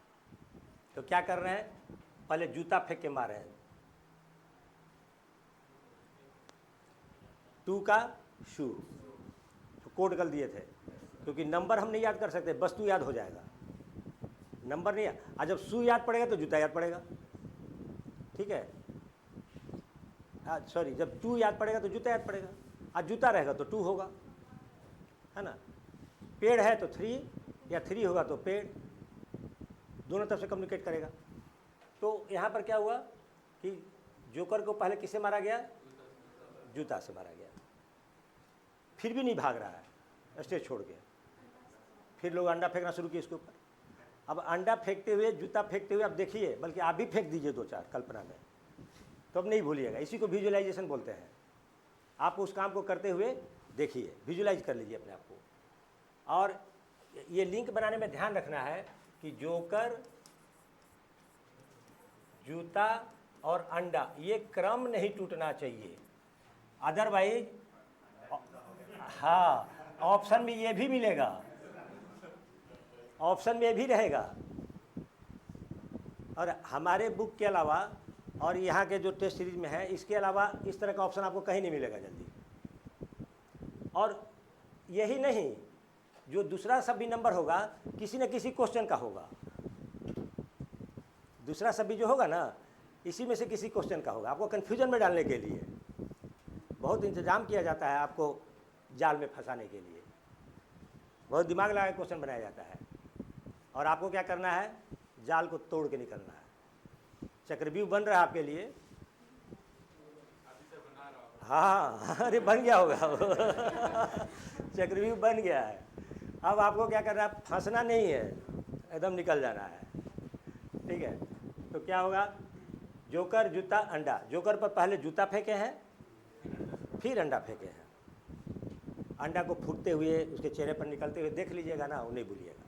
तो क्या कर रहे हैं, पहले जूता फेंक के मारे हैं। 2 का शू, तो कोड कर दिए थे, क्योंकि नंबर हम नहीं याद कर सकते, वस्तु याद हो जाएगा, नंबर नहीं। और जब शू याद पड़ेगा तो जूता याद पड़ेगा, ठीक है। सॉरी, जब 2 याद पड़ेगा तो जूता याद पड़ेगा, और जूता रहेगा तो 2 होगा, है ना। पेड़ है तो 3, या 3 होगा तो पेड़, दोनों तरफ से कम्युनिकेट करेगा। तो यहाँ पर क्या हुआ कि जोकर को पहले किससे मारा गया, जूता से मारा गया। फिर भी नहीं भाग रहा है, स्टेज छोड़ के। फिर लोग अंडा फेंकना शुरू किए इसके ऊपर। अब अंडा फेंकते हुए, जूता फेंकते हुए, अब देखिए, बल्कि आप भी फेंक दीजिए 2-4 कल्पना में, तो अब नहीं भूलिएगा। इसी को विजुअलाइजेशन बोलते हैं। आप उस काम को करते हुए देखिए, विजुअलाइज कर लीजिए अपने आप को। और ये लिंक बनाने में ध्यान रखना है कि जोकर, जूता और अंडा, ये क्रम नहीं टूटना चाहिए, अदरवाइज हाँ, ऑप्शन में ये भी मिलेगा, ऑप्शन में भी रहेगा। और हमारे बुक के अलावा और यहाँ के जो टेस्ट सीरीज में है, इसके अलावा इस तरह का ऑप्शन आपको कहीं नहीं मिलेगा जल्दी। और यही नहीं, जो दूसरा सभी नंबर होगा किसी न किसी क्वेश्चन का होगा। दूसरा सभी जो होगा ना, इसी में से किसी क्वेश्चन का होगा, आपको कन्फ्यूजन में डालने के लिए बहुत इंतजाम किया जाता है, आपको जाल में फंसाने के लिए बहुत दिमाग लगा के क्वेश्चन बनाया जाता है। और आपको क्या करना है, जाल को तोड़ के निकलना है। चक्रव्यूह बन रहा है आपके लिए, हाँ, अरे बन गया होगा चक्रव्यूह बन गया है। अब आपको क्या करना है, फंसना नहीं है, एकदम निकल जाना है, ठीक है। तो क्या होगा, जोकर, जूता, अंडा। जोकर पर पहले जूता फेंके हैं, फिर अंडा फेंके हैं। अंडा को फूटते हुए उसके चेहरे पर निकलते हुए देख लीजिएगा ना, वो नहीं भूलिएगा।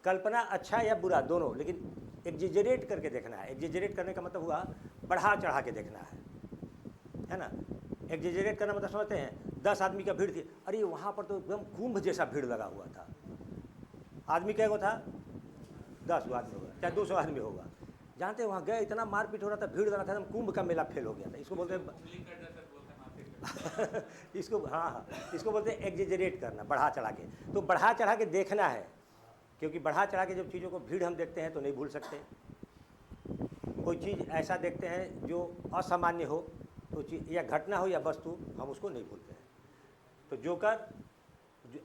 कल्पना अच्छा या बुरा दोनों, लेकिन एग्जेजरेट करके देखना है। एग्जेजरेट करने का मतलब हुआ बढ़ा चढ़ा के देखना है ना। एग्जेजरेट करना मतलब समझते हैं, 10 आदमी का भीड़ थी, अरे वहाँ पर तो एकदम कुंभ जैसा भीड़ लगा हुआ था। आदमी क्या था, 10 आदमी होगा, चाहे 200 आदमी होगा। जानते हैं वहाँ गए, इतना मारपीट हो रहा था, भीड़ लगा था, एकदम कुंभ का मेला फेल हो गया था। इसको बोलते हैं उंगली कट जाता है, बोलते हैं माथे कट। इसको, हाँ, इसको बोलते हैं एग्जेजरेट करना, बढ़ा चढ़ा के। तो बढ़ा चढ़ा के देखना है, क्योंकि बढ़ा चढ़ा के जब चीज़ों को भीड़ हम देखते हैं तो नहीं भूल सकते। कोई चीज़ ऐसा देखते हैं जो असामान्य हो, तो चीज़ या घटना हो या वस्तु, हम उसको नहीं भूलते हैं। तो जोकर,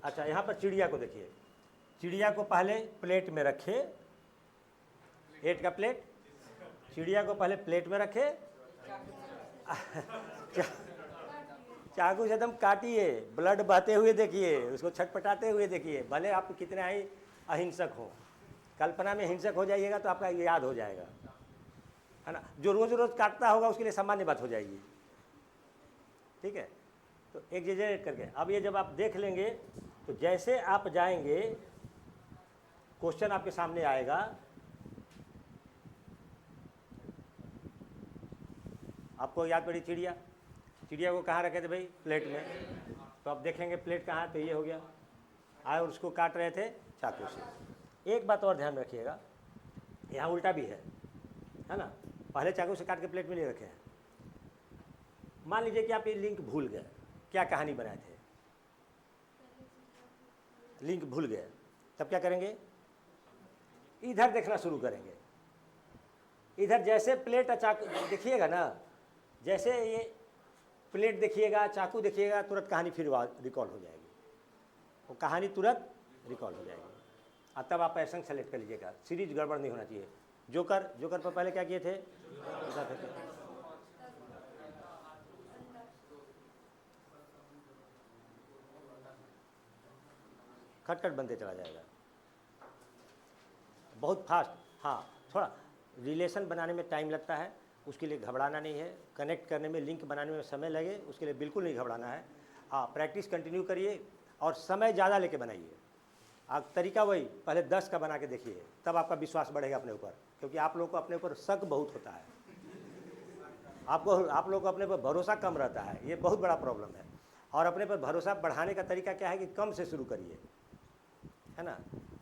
अच्छा यहाँ पर चिड़िया को देखिए, चिड़िया को पहले प्लेट में रखे, 8 का प्लेट, चिड़िया को पहले प्लेट में रखे, चाकू से एकदम काटिए, ब्लड बहते हुए देखिए, उसको छटपटाते हुए देखिए, भले आप कितने ही अहिंसक हो। कल्पना में हिंसक हो जाइएगा तो आपका याद हो जाएगा, है ना। जो रोज़ रोज़ काटता होगा उसके लिए सामान्य बात हो जाएगी, ठीक है। तो एग्जेजरेट करके, अब ये जब आप देख लेंगे तो जैसे आप जाएंगे क्वेश्चन आपके सामने आएगा, आपको याद पड़ी चिड़िया, चिड़िया को कहाँ रखे थे भाई? प्लेट में। तो आप देखेंगे प्लेट कहाँ है, तो ये हो गया, आए और उसको काट रहे थे चाकू से। एक बात और ध्यान रखिएगा, यहाँ उल्टा भी है ना, पहले चाकू से काट के प्लेट में नहीं रखे हैं। मान लीजिए कि आप ये लिंक भूल गए, क्या कहानी बनाए थे, लिंक भूल गए, तब क्या करेंगे? इधर देखना शुरू करेंगे। इधर जैसे प्लेट चाकू देखिएगा ना, जैसे ये प्लेट देखिएगा, चाकू देखिएगा, तुरंत कहानी फिर रिकॉल हो जाएगी, वो कहानी तुरंत रिकॉल हो जाएगी। और तब आप पैसन सेलेक्ट कर लीजिएगा, सीरीज गड़बड़ नहीं होना चाहिए। जोकर, जोकर पर पहले क्या किए थे? खटखट बनते चला जाएगा, बहुत फास्ट। हाँ, थोड़ा रिलेशन बनाने में टाइम लगता है, उसके लिए घबराना नहीं है। कनेक्ट करने में, लिंक बनाने में समय लगे, उसके लिए बिल्कुल नहीं घबराना है। हाँ, प्रैक्टिस कंटिन्यू करिए और समय ज़्यादा लेके बनाइए। आप तरीका वही, पहले 10 का बना के देखिए, तब आपका विश्वास बढ़ेगा अपने ऊपर, क्योंकि आप लोगों को अपने ऊपर शक बहुत होता है, आप लोगों को अपने पर भरोसा कम रहता है, ये बहुत बड़ा प्रॉब्लम है। और अपने पर भरोसा बढ़ाने का तरीका क्या है कि कम से शुरू करिए, है ना।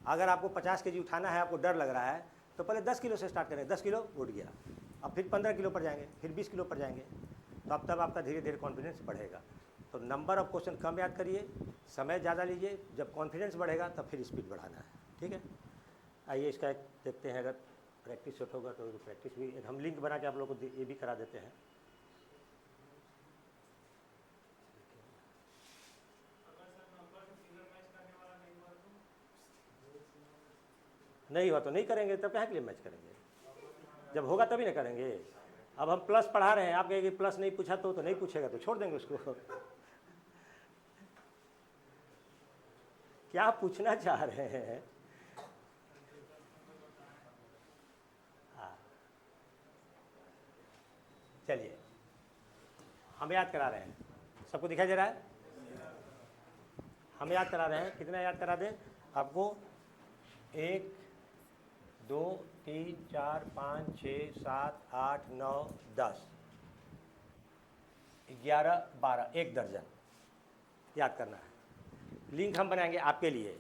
अगर आपको 50 केजी उठाना है, आपको डर लग रहा है, तो पहले 10 किलो से स्टार्ट करें। 10 किलो उठ गया, अब फिर 15 किलो पर जाएंगे, फिर 20 किलो पर जाएंगे, तो अब तब आपका धीरे धीरे कॉन्फिडेंस बढ़ेगा। तो नंबर ऑफ क्वेश्चन कम याद करिए, समय ज़्यादा लीजिए, जब कॉन्फिडेंस बढ़ेगा तब फिर स्पीड बढ़ाना है, ठीक है। आइए इसका एक देखते हैं, अगर प्रैक्टिस सेट होगा तो प्रैक्टिस भी हम लिंक बना के आप लोगों को ये भी करा देते हैं। नहीं हुआ तो नहीं करेंगे, तब कहाँ के लिए मैच करेंगे? जब होगा तभी ना करेंगे। अब हम प्लस पढ़ा रहे हैं, आप कहेंगे प्लस नहीं पूछा तो नहीं पूछेगा तो छोड़ देंगे उसको। क्या पूछना चाह रहे हैं? हाँ, चलिए हम याद करा रहे हैं, सबको दिखाई दे रहा है? हम याद करा रहे हैं, कितना याद करा दें आपको? 1 2 3 4 5 6 7 8 9 10 11 12, 1 दर्जन याद करना है। लिंक हम बनाएंगे आपके लिए,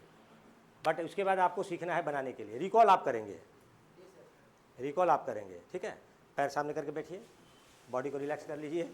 बट उसके बाद आपको सीखना है बनाने के लिए। रिकॉल आप करेंगे, रिकॉल आप करेंगे, ठीक है। पैर सामने करके बैठिए, बॉडी को रिलैक्स कर लीजिए।